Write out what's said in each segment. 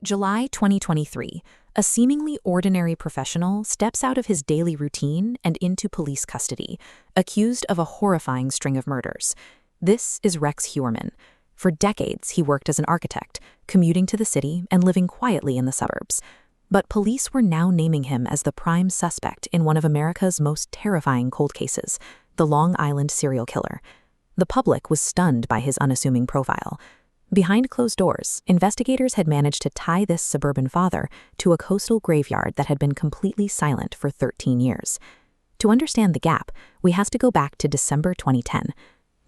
July 2023, a seemingly ordinary professional steps out of his daily routine and into police custody, accused of a horrifying string of murders. This is Rex Heuermann. For decades, he worked as an architect, commuting to the city and living quietly in the suburbs. But police were now naming him as the prime suspect in one of America's most terrifying cold cases, the Long Island serial killer. The public was stunned by his unassuming profile. Behind closed doors, investigators had managed to tie this suburban father to a coastal graveyard that had been completely silent for 13 years. To understand the gap, we have to go back to December 2010.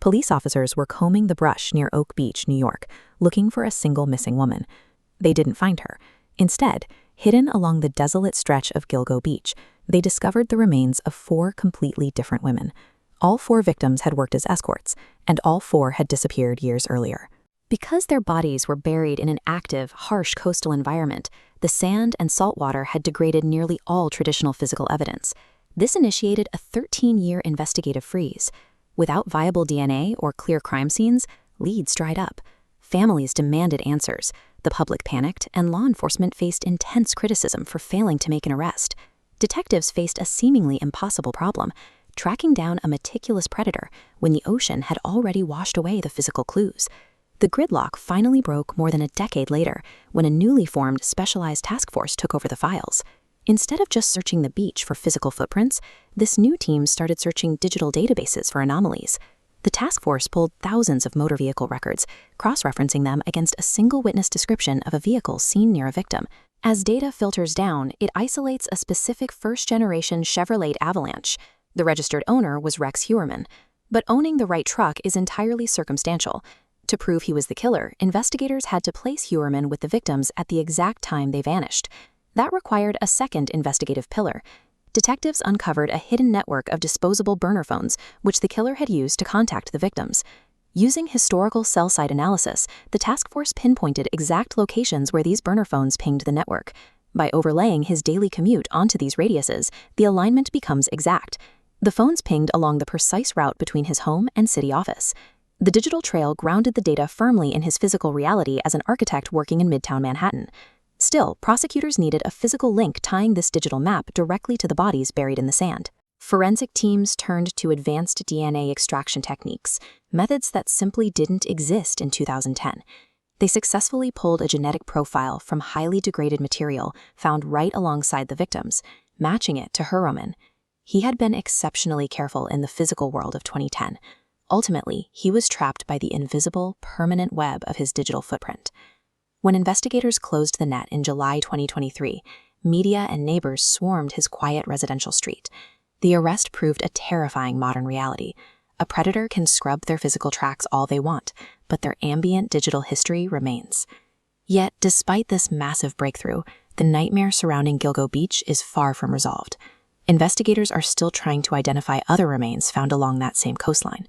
Police officers were combing the brush near Oak Beach, New York, looking for a single missing woman. They didn't find her. Instead, hidden along the desolate stretch of Gilgo Beach, they discovered the remains of 4 completely different women. All 4 victims had worked as escorts, and all 4 had disappeared years earlier. Because their bodies were buried in an active, harsh coastal environment, the sand and salt water had degraded nearly all traditional physical evidence. This initiated a 13-year investigative freeze. Without viable DNA or clear crime scenes, leads dried up. Families demanded answers, the public panicked, and law enforcement faced intense criticism for failing to make an arrest. Detectives faced a seemingly impossible problem, tracking down a meticulous predator when the ocean had already washed away the physical clues. The gridlock finally broke more than a decade later when a newly formed specialized task force took over the files. Instead of just searching the beach for physical footprints, this new team started searching digital databases for anomalies. The task force pulled thousands of motor vehicle records, cross-referencing them against a single witness description of a vehicle seen near a victim. As data filters down, it isolates a specific first-generation Chevrolet Avalanche. The registered owner was Rex Heuermann. But owning the right truck is entirely circumstantial. To prove he was the killer, investigators had to place Heuermann with the victims at the exact time they vanished. That required a second investigative pillar. Detectives uncovered a hidden network of disposable burner phones, which the killer had used to contact the victims. Using historical cell site analysis, the task force pinpointed exact locations where these burner phones pinged the network. By overlaying his daily commute onto these radiuses, the alignment becomes exact. The phones pinged along the precise route between his home and city office. The digital trail grounded the data firmly in his physical reality as an architect working in Midtown Manhattan. Still, prosecutors needed a physical link tying this digital map directly to the bodies buried in the sand. Forensic teams turned to advanced DNA extraction techniques, methods that simply didn't exist in 2010. They successfully pulled a genetic profile from highly degraded material found right alongside the victims, matching it to Heuermann. He had been exceptionally careful in the physical world of 2010. Ultimately, he was trapped by the invisible, permanent web of his digital footprint. When investigators closed the net in July 2023, media and neighbors swarmed his quiet residential street. The arrest proved a terrifying modern reality. A predator can scrub their physical tracks all they want, but their ambient digital history remains. Yet, despite this massive breakthrough, the nightmare surrounding Gilgo Beach is far from resolved. Investigators are still trying to identify other remains found along that same coastline.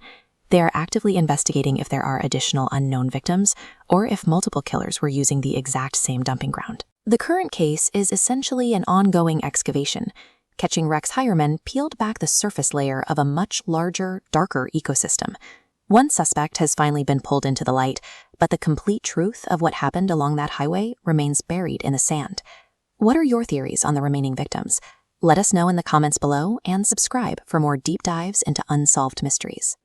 They are actively investigating if there are additional unknown victims or if multiple killers were using the exact same dumping ground. The current case is essentially an ongoing excavation. Catching Rex Heuermann peeled back the surface layer of a much larger, darker ecosystem. One suspect has finally been pulled into the light, but the complete truth of what happened along that highway remains buried in the sand. What are your theories on the remaining victims? Let us know in the comments below and subscribe for more deep dives into unsolved mysteries.